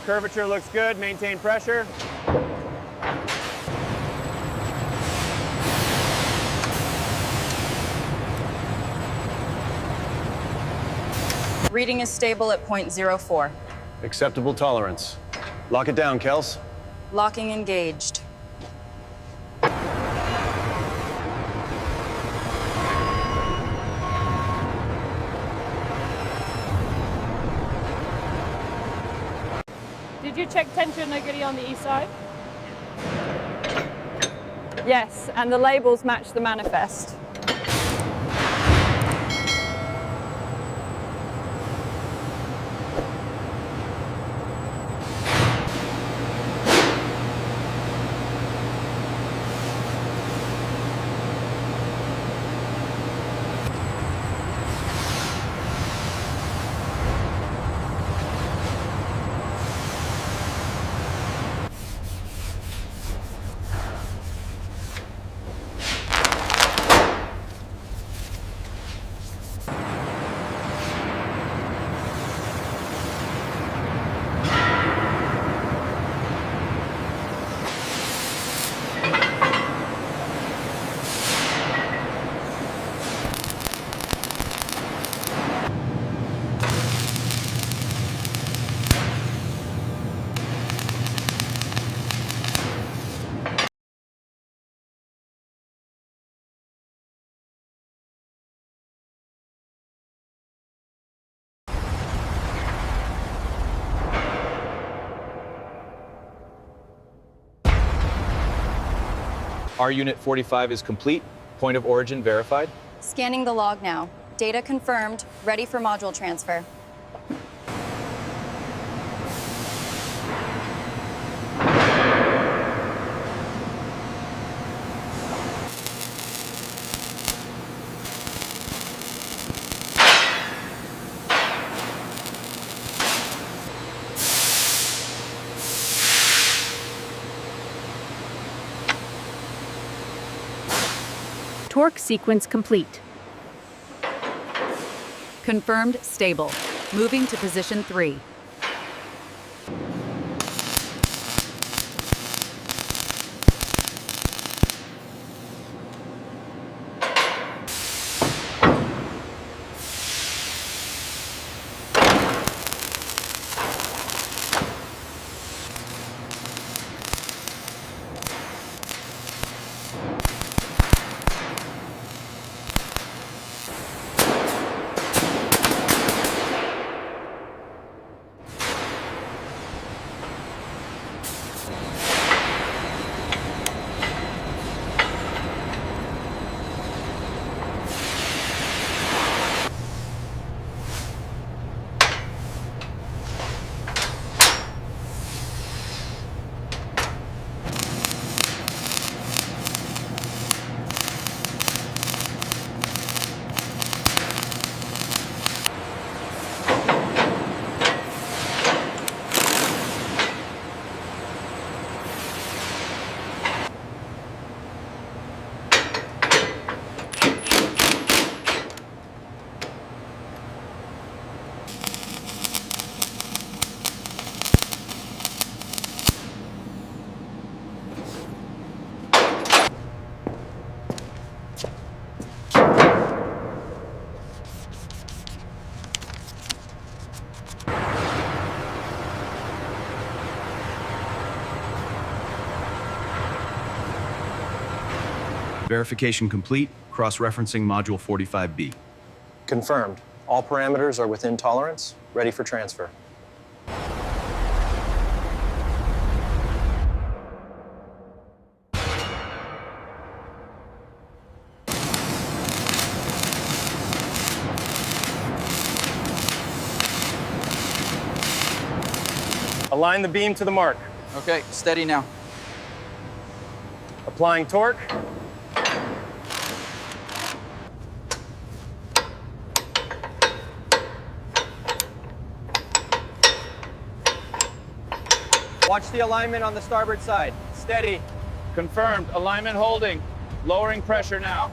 Curvature looks good. Maintain pressure. Reading is stable at 0.04. Acceptable tolerance. Lock it down, Kels. Locking engaged. Did you check tension negative on the east side? Yes, and the labels match the manifest. Our Unit 45 is complete. Point of origin verified. Scanning the log now. Data confirmed. Ready for module transfer. Torque sequence complete. Confirmed stable. Moving to position 3. Verification complete. Cross-referencing Module 45B. Confirmed. All parameters are within tolerance. Ready for transfer. Align the beam to the mark. Okay, steady now. Applying torque. Watch the alignment on the starboard side. Steady. Confirmed. Alignment holding. Lowering pressure now.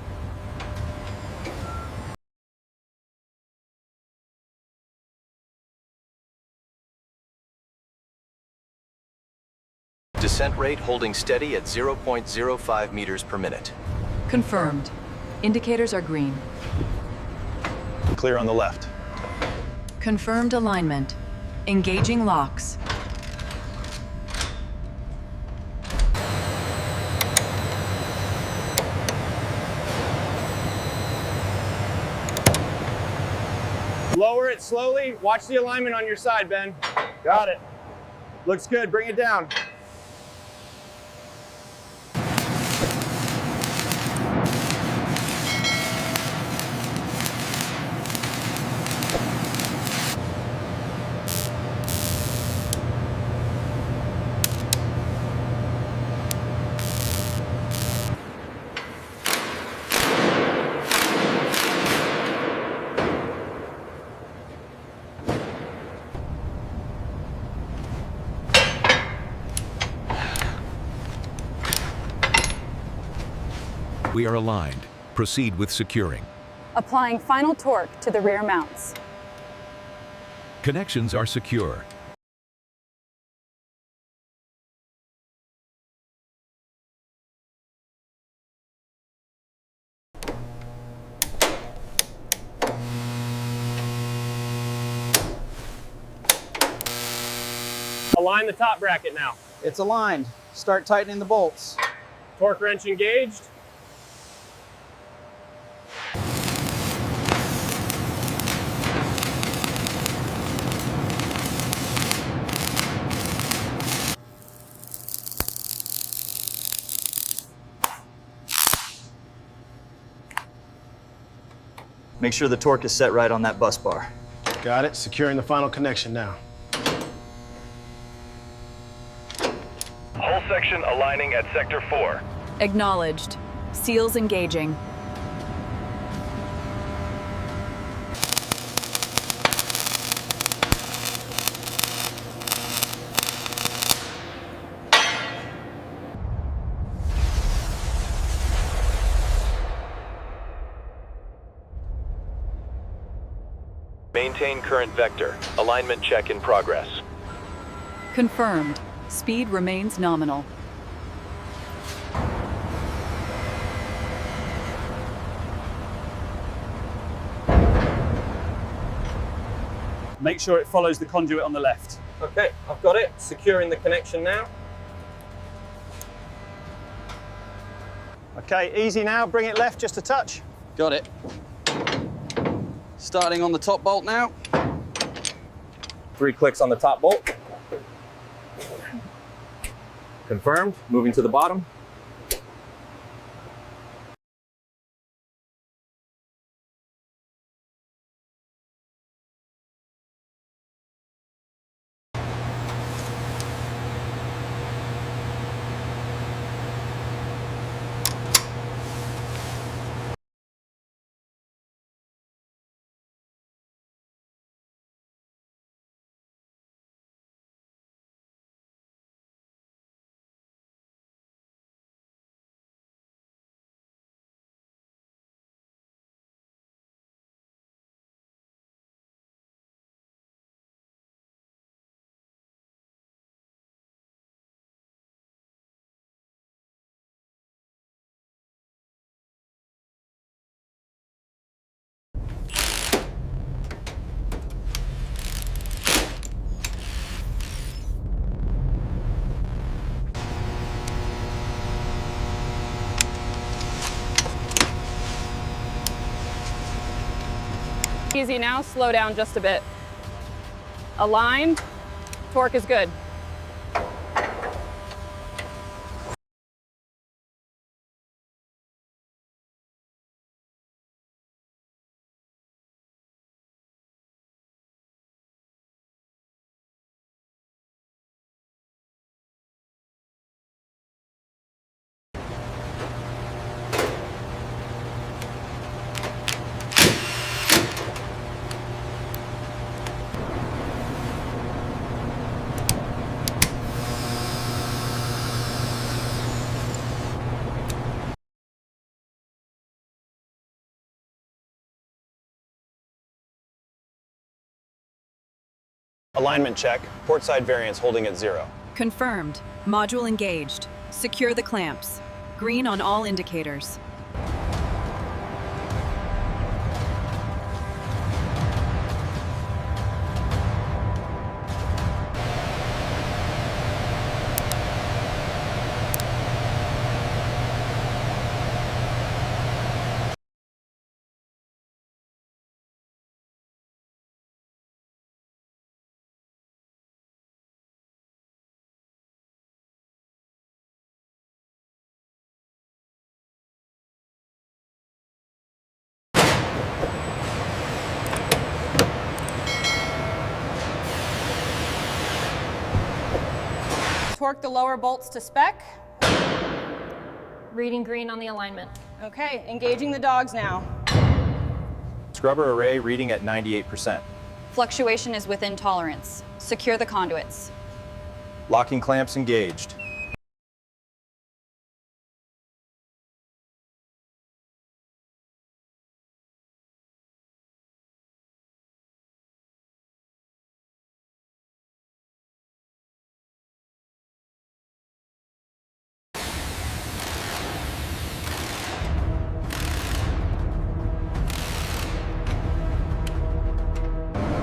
Descent rate holding steady at 0.05 meters per minute. Confirmed. Indicators are green. Clear on the left. Confirmed alignment. Engaging locks. Lower it slowly. Watch the alignment on your side, Ben. Got it. Looks good. Bring it down. We are aligned. Proceed with securing. Applying final torque to the rear mounts. Connections are secure. Align the top bracket now. It's aligned. Start tightening the bolts. Torque wrench engaged. Make sure the torque is set right on that bus bar. Got it. Securing the final connection now. Hull section aligning at sector 4. Acknowledged. Seals engaging. Maintain current vector. Alignment check in progress. Confirmed. Speed remains nominal. Make sure it follows the conduit on the left. Okay, I've got it. Securing the connection now. Okay, easy now. Bring it left just a touch. Got it. Starting on the top bolt now. 3 clicks on the top bolt. Confirmed. Moving to the bottom. Easy now, slow down just a bit. Aligned, torque is good. Alignment check. Port side variance holding at 0. Confirmed. Module engaged. Secure the clamps. Green on all indicators. Torque the lower bolts to spec. Reading green on the alignment. Okay, engaging the dogs now. Scrubber array reading at 98%. Fluctuation is within tolerance. Secure the conduits. Locking clamps engaged.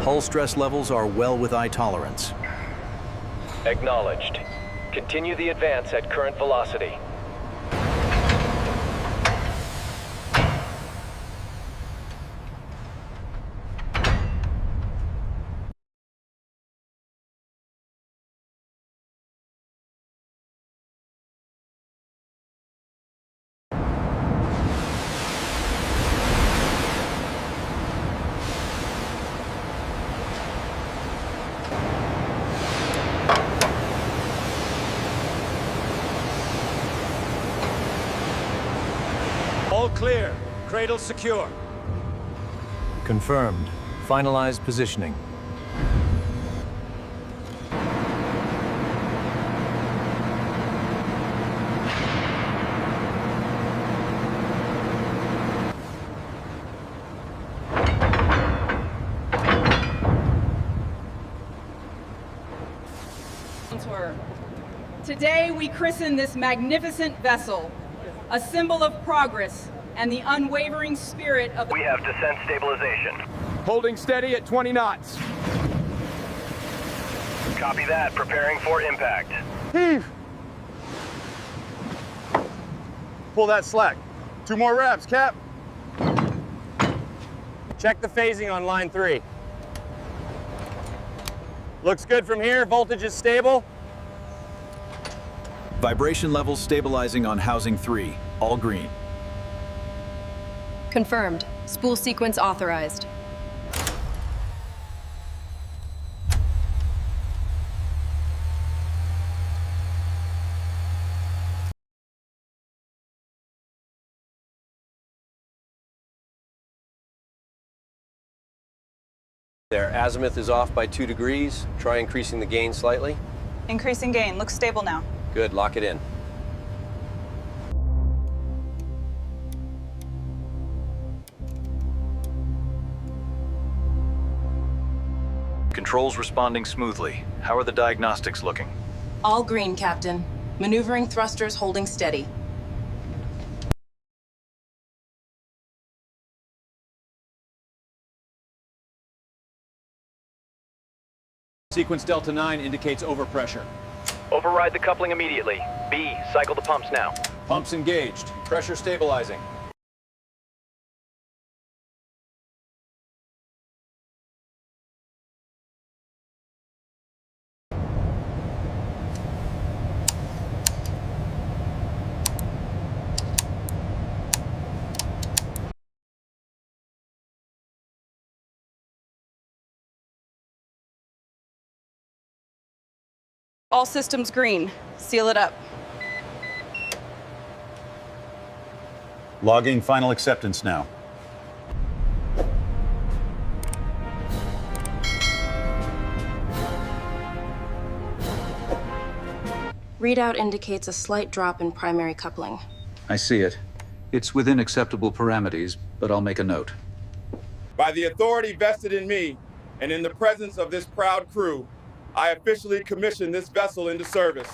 Hull stress levels are well with eye tolerance. Acknowledged. Continue the advance at current velocity. All clear. Cradle secure. Confirmed. Finalized positioning. Today we christen this magnificent vessel, a symbol of progress and the unwavering spirit of the... We have descent stabilization. Holding steady at 20 knots. Copy that. Preparing for impact. Heave. Pull that slack. 2 more reps, Cap. Check the phasing on line 3. Looks good from here. Voltage is stable. Vibration levels stabilizing on housing 3. All green. Confirmed. Spool sequence authorized. Their azimuth is off by 2 degrees. Try increasing the gain slightly. Increasing gain. Looks stable now. Good, lock it in. Controls responding smoothly. How are the diagnostics looking? All green, Captain. Maneuvering thrusters holding steady. Sequence Delta 9 indicates overpressure. Override the coupling immediately. B, cycle the pumps now. Pumps engaged. Pressure stabilizing. All systems green. Seal it up. Logging final acceptance now. Readout indicates a slight drop in primary coupling. I see it. It's within acceptable parameters, but I'll make a note. By the authority vested in me and in the presence of this proud crew, I officially commission this vessel into service.